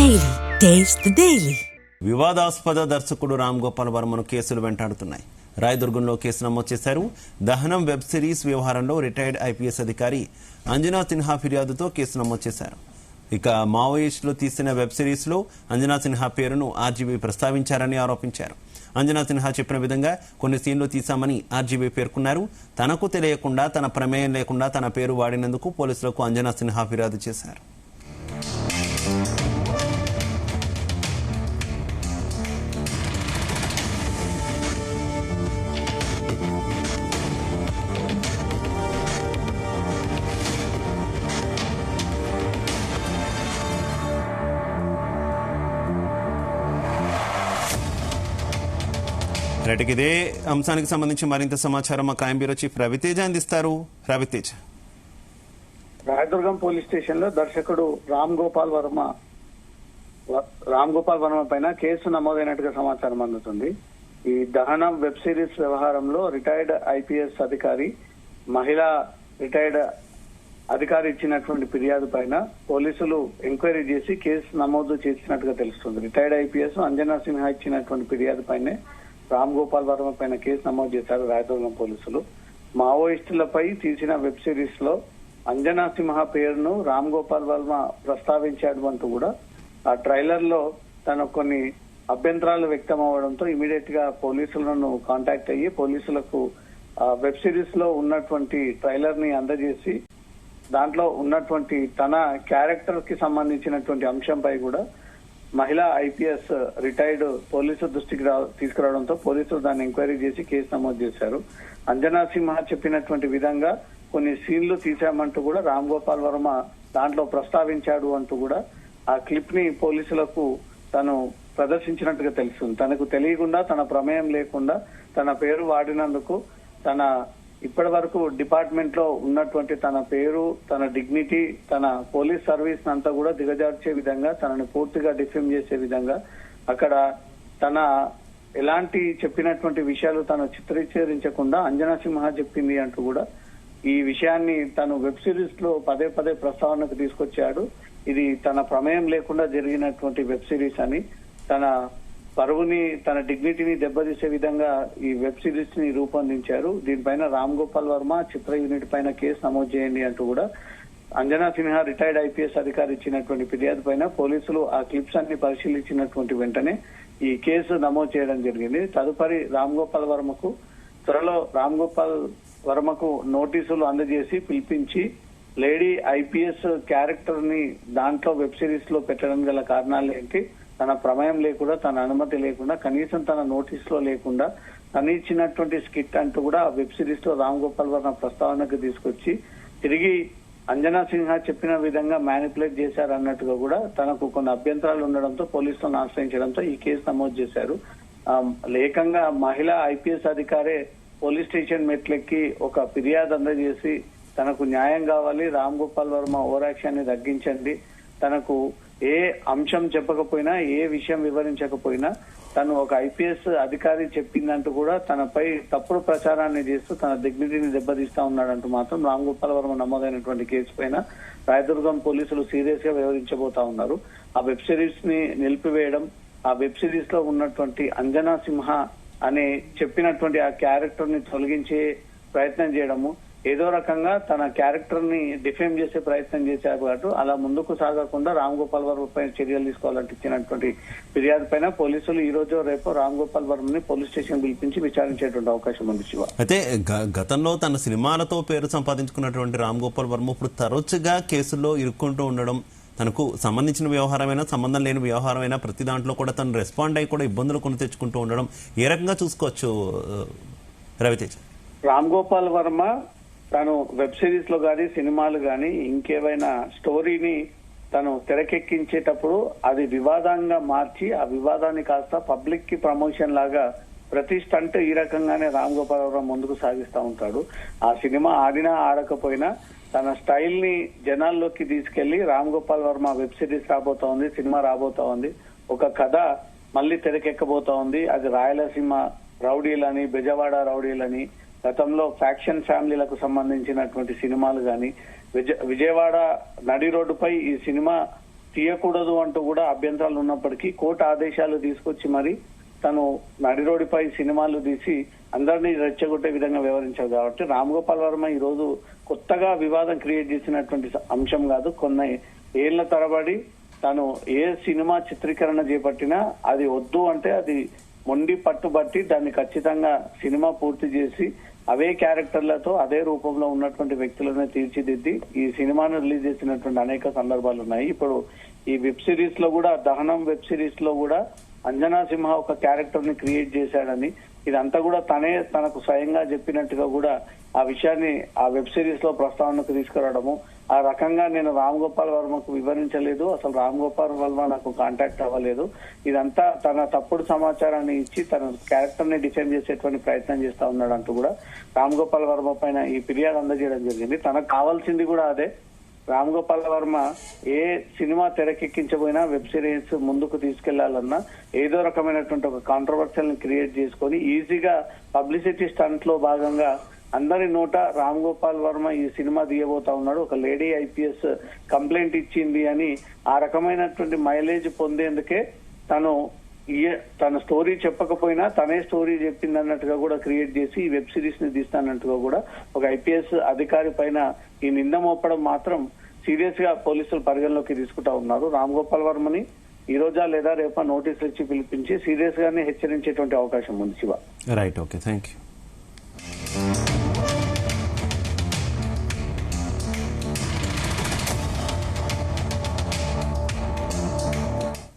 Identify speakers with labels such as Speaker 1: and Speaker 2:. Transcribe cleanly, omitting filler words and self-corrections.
Speaker 1: Daily. Taste the Daily.
Speaker 2: వివాదాస్పద దర్శకుడు రామ్ గోపాల్ వర్మను కేసులు వెంటాడుతున్నాయి. రాయదుర్గంలో కేసు నమోదు చేశారు. దహనం వెబ్ సిరీస్ వ్యవహారంలో రిటైర్డ్ ఐపీఎస్ అధికారి అంజనా సిన్హా ఫిర్యాదుతో కేసు నమోదు చేశారు. ఇక మావోయిస్టులు తీసిన వెబ్ సిరీస్ లో అంజనా సిన్హా పేరును ఆర్జీబీ ప్రస్తావించారని ఆరోపించారు. అంజనా సిన్హా చెప్పిన విధంగా కొన్ని సీన్లు తీశామని ఆర్జీబీ పేర్కొన్నారు. తనకు తెలియకుండా, తన ప్రమేయం లేకుండా తన పేరు వాడినందుకు పోలీసులకు అంజనా సిన్హా ఫిర్యాదు చేశారు. ఇదే అంశానికి సంబంధించి మరింత సమాచారం మా క్రైమ్ బ్యూరో చీఫ్ రవితేజ అందిస్తారు. రవితేజ,
Speaker 3: రాయదుర్గం పోలీస్ స్టేషన్ లో దర్శకుడు రామ్ గోపాల్ వర్మ పైన కేసు నమోదైనట్టుగా సమాచారం అందుతుంది. ఈ దహనం వెబ్ సిరీస్ వ్యవహారంలో రిటైర్డ్ ఐపీఎస్ అధికారి, మహిళా రిటైర్డ్ అధికారి ఇచ్చినటువంటి ఫిర్యాదు పైన పోలీసులు ఎంక్వైరీ చేసి కేసు నమోదు చేసినట్టుగా తెలుస్తుంది. రిటైర్డ్ ఐపీఎస్ అంజనా సిన్హా ఇచ్చినటువంటి ఫిర్యాదు పైనే రామ్ గోపాల్ వర్మ పైన కేసు నమోదు చేశారు రాయదుర్గం పోలీసులు. మావోయిస్టులపై తీసిన వెబ్ సిరీస్ లో అంజనా సిన్హా పేరును రామ్ గోపాల్ వర్మ ప్రస్తావించాడు అంటూ కూడా ఆ ట్రైలర్ లో తన కొన్ని అభ్యంతరాలు వ్యక్తం అవడంతో ఇమీడియట్ గా పోలీసులను కాంటాక్ట్ అయ్యి పోలీసులకు వెబ్ సిరీస్ లో ఉన్నటువంటి ట్రైలర్ ని అందజేసి దాంట్లో ఉన్నటువంటి తన క్యారెక్టర్ కి సంబంధించినటువంటి అంశంపై కూడా మహిళా ఐపీఎస్ రిటైర్డ్ పోలీసు దృష్టికి తీసుకురావడంతో పోలీసులు దాన్ని ఎంక్వైరీ చేసి కేసు నమోదు చేశారు. అంజనా సిన్హా చెప్పినటువంటి విధంగా కొన్ని సీన్లు తీశామంటూ కూడా రామ్ గోపాల్ వర్మ దాంట్లో ప్రస్తావించాడు అంటూ కూడా ఆ క్లిప్ ని పోలీసులకు తను ప్రదర్శించినట్టుగా తెలుస్తుంది. తనకు తెలియకుండా, తన ప్రమేయం లేకుండా తన పేరు వాడినందుకు తన ఇప్పటి వరకు డిపార్ట్మెంట్ లో ఉన్నటువంటి తన పేరు, తన డిగ్నిటీ, తన పోలీస్ సర్వీస్ అంతా కూడా దిగజార్చే విధంగా, తనని పూర్తిగా డిఫేమ్ చేసే విధంగా అక్కడ తన ఎలాంటి చెప్పినటువంటి విషయాలు తను చిత్రీకరించకుండా అంజనా సిన్హా చెప్పింది అంటూ కూడా ఈ విషయాన్ని తను వెబ్ సిరీస్ లో పదే పదే ప్రస్తావనకు తీసుకొచ్చాడు. ఇది తన ప్రమేయం లేకుండా జరిగినటువంటి వెబ్ సిరీస్ అని, తన పరువుని, తన డిగ్నిటీని దెబ్బతీసే విధంగా ఈ వెబ్ సిరీస్ ని రూపొందించారు. దీనిపైన రామ్ గోపాల్ వర్మ చిత్ర యూనిట్ పైన కేసు నమోదు చేయండి అంటూ కూడా అంజనా సిన్హా రిటైర్డ్ ఐపీఎస్ అధికారి ఇచ్చినటువంటి ఫిర్యాదు పైన పోలీసులు ఆ క్లిప్స్ అన్ని పరిశీలించినటువంటి వెంటనే ఈ కేసు నమోదు చేయడం జరిగింది. తదుపరి త్వరలో రామ్ గోపాల్ వర్మకు నోటీసులు అందజేసి పిలిపించి లేడీ ఐపీఎస్ క్యారెక్టర్ ని దాంట్లో వెబ్ సిరీస్ లో పెట్టడం గల కారణాలు ఏంటి, తన ప్రమేయం లేకుండా, తన అనుమతి లేకుండా, కనీసం తన నోటీస్ లో లేకుండా తను ఇచ్చినటువంటి స్కిట్ అంటూ కూడా ఆ వెబ్ సిరీస్ లో రామ్ గోపాల్ వర్మ ప్రస్తావనకు తీసుకొచ్చి తిరిగి అంజనా సిన్హా చెప్పిన విధంగా మ్యానిపులేట్ చేశారన్నట్టుగా కూడా తనకు కొన్ని అభ్యంతరాలు ఉండడంతో పోలీసులను ఆశ్రయించడంతో ఈ కేసు నమోదు చేశారు. ఏకంగా మహిళా ఐపీఎస్ అధికారే పోలీస్ స్టేషన్ మెట్లెక్కి ఒక ఫిర్యాదు అందజేసి తనకు న్యాయం కావాలి, రామ్ గోపాల్ వర్మ ఓవర్ యాక్షన్ ని తగ్గించండి, తనకు ఏ అంశం చెప్పకపోయినా, ఏ విషయం వివరించకపోయినా తను ఒక ఐపీఎస్ అధికారి చెప్పిందంటూ కూడా తనపై తప్పుడు ప్రచారాన్ని చేస్తూ తన డిగ్నిటీని దెబ్బతీస్తా ఉన్నాడంటూ మాత్రం రామ్ గోపాల్ వర్మ నమోదైనటువంటి కేసు పైన రాయదుర్గం పోలీసులు సీరియస్ గా వ్యవహరించబోతా ఉన్నారు. ఆ వెబ్ సిరీస్ ని నిలిపివేయడం, ఆ వెబ్ సిరీస్ లో ఉన్నటువంటి అంజనా సిన్హా అనే చెప్పినటువంటి ఆ క్యారెక్టర్ ని తొలగించే ప్రయత్నం చేయడము, ఏదో రకంగా తన క్యారెక్టర్ ని డిఫేమ్ చేసే ప్రయత్నం చేశారు కాబట్టి అలా ముందుకు సాగకుండా రామ్ గోపాల్ వర్మ పైన చర్యలు తీసుకోవాలంటే ఇచ్చినటువంటి ఫిర్యాదు పైన పోలీసులు ఈ రోజు రేపు రామ్ గోపాల్ వర్మని పోలీస్ స్టేషన్ పిలిపించి విచారించేటువంటి అవకాశం ఉంది. శివ,
Speaker 2: అయితే గతంలో తన సినిమాలతో పేరు సంపాదించుకున్నటువంటి రామ్ గోపాల్ వర్మ ఇప్పుడు తరచుగా కేసుల్లో ఇరుక్కుంటూ ఉండడం, తనకు సంబంధించిన వ్యవహారమైనా, సంబంధం లేని వ్యవహారమైనా ప్రతి దాంట్లో కూడా తను రెస్పాండ్ అయ్యి కూడా ఇబ్బందులు కొని తెచ్చుకుంటూ ఉండడం ఏ రకంగా చూసుకోవచ్చు రవితేజ?
Speaker 3: రామ్ గోపాల్ వర్మ తను వెబ్ సిరీస్ లో గానీ, సినిమాలు గానీ, ఇంకేవైనా స్టోరీని తను తెరకెక్కించేటప్పుడు అది వివాదంగా మార్చి ఆ వివాదాన్ని కాస్త పబ్లిక్ కి ప్రమోషన్ లాగా ప్రతి స్టంట్ ఈ రకంగానే రామ్ గోపాల్ వర్మ ముందుకు సాగిస్తా ఉంటాడు. ఆ సినిమా ఆడినా ఆడకపోయినా తన స్టైల్ ని జనాల్లోకి తీసుకెళ్లి రామ్ గోపాల్ వర్మ వెబ్ సిరీస్ రాబోతా ఉంది, సినిమా రాబోతా ఉంది, ఒక కథ మళ్ళీ తెరకెక్కబోతా ఉంది. అది రాయలసీమ రౌడీలని, బెజవాడ రౌడీలని, గతంలో ఫ్యాక్షన్ ఫ్యామిలీలకు సంబంధించినటువంటి సినిమాలు గాని, విజయవాడ నడి రోడ్డుపై ఈ సినిమా తీయకూడదు అంటూ కూడా అభ్యంతరాలు ఉన్నప్పటికీ కోర్టు ఆదేశాలు తీసుకొచ్చి మరి తను నడిరోడిపై సినిమాలు తీసి అందరినీ రెచ్చగొట్టే విధంగా వ్యవహరించారు కాబట్టి రామ్ గోపాల్ వర్మ ఈ రోజు కొత్తగా వివాదం క్రియేట్ చేసినటువంటి అంశం కాదు. కొన్ని ఏళ్ల తరబడి తను ఏ సినిమా చిత్రీకరణ చేపట్టినా అది వద్దు అంటే అది మొండి పట్టుబట్టి దాన్ని ఖచ్చితంగా సినిమా పూర్తి చేసి అవే క్యారెక్టర్లతో అదే రూపంలో ఉన్నటువంటి వ్యక్తులనే తీర్చిదిద్ది ఈ సినిమాను రిలీజ్ చేసినటువంటి అనేక సందర్భాలు ఉన్నాయి. ఇప్పుడు ఈ వెబ్ సిరీస్ లో కూడా దహనం వెబ్ సిరీస్ లో కూడా అంజనా సింహ ఒక క్యారెక్టర్ ని క్రియేట్ చేశాడని ఇదంతా కూడా తనకు స్వయంగా చెప్పినట్టుగా కూడా ఆ విషయాన్ని ఆ వెబ్ సిరీస్ లో ప్రస్తావనకు తీసుకురావడము, ఆ రకంగా నేను రామ్ గోపాల్ వర్మకు వివరించలేదు, అసలు రామ్ గోపాల్ వర్మ నాకు కాంటాక్ట్ అవ్వలేదు, ఇదంతా తన తప్పుడు సమాచారాన్ని ఇచ్చి తన క్యారెక్టర్ ని డిఫైన్ చేసేటువంటి ప్రయత్నం చేస్తా ఉన్నాడు అంటూ కూడా రామ్ గోపాల్ వర్మ పైన ఈ ఫిర్యాదు అందజేయడం జరిగింది. తనకు కావాల్సింది కూడా అదే. రామ్ గోపాల్ వర్మ ఏ సినిమా తెరకెక్కించబోయినా వెబ్ సిరీస్ ముందుకు తీసుకెళ్లాలన్నా ఏదో రకమైనటువంటి ఒక కాంట్రవర్షియల్ ని క్రియేట్ చేసుకొని ఈజీగా పబ్లిసిటీ స్టంట్ లో భాగంగా అందరి నోట రామ్ గోపాల్ వర్మ ఈ సినిమా తీయబోతా ఉన్నాడు, ఒక లేడీ ఐపీఎస్ కంప్లైంట్ ఇచ్చింది అని ఆ రకమైనటువంటి మైలేజ్ పొందేందుకే తన స్టోరీ చెప్పకపోయినా తనే స్టోరీ చెప్పింది అన్నట్టుగా కూడా క్రియేట్ చేసి ఈ వెబ్ సిరీస్ ని తీస్తానట్టుగా కూడా ఒక ఐపీఎస్ అధికారి పైన ఈ నింద మోపడం మాత్రం సీరియస్ గా పోలీసులు పరిగణలోకి తీసుకుంటా ఉన్నారు. రామ్ గోపాల్ వర్మని ఈ రోజా లేదా రేపా నోటీసులు ఇచ్చి పిలిపించి సీరియస్ గానే హెచ్చరించేటువంటి అవకాశం ఉంది. Shiva.
Speaker 2: Right, okay, thank you.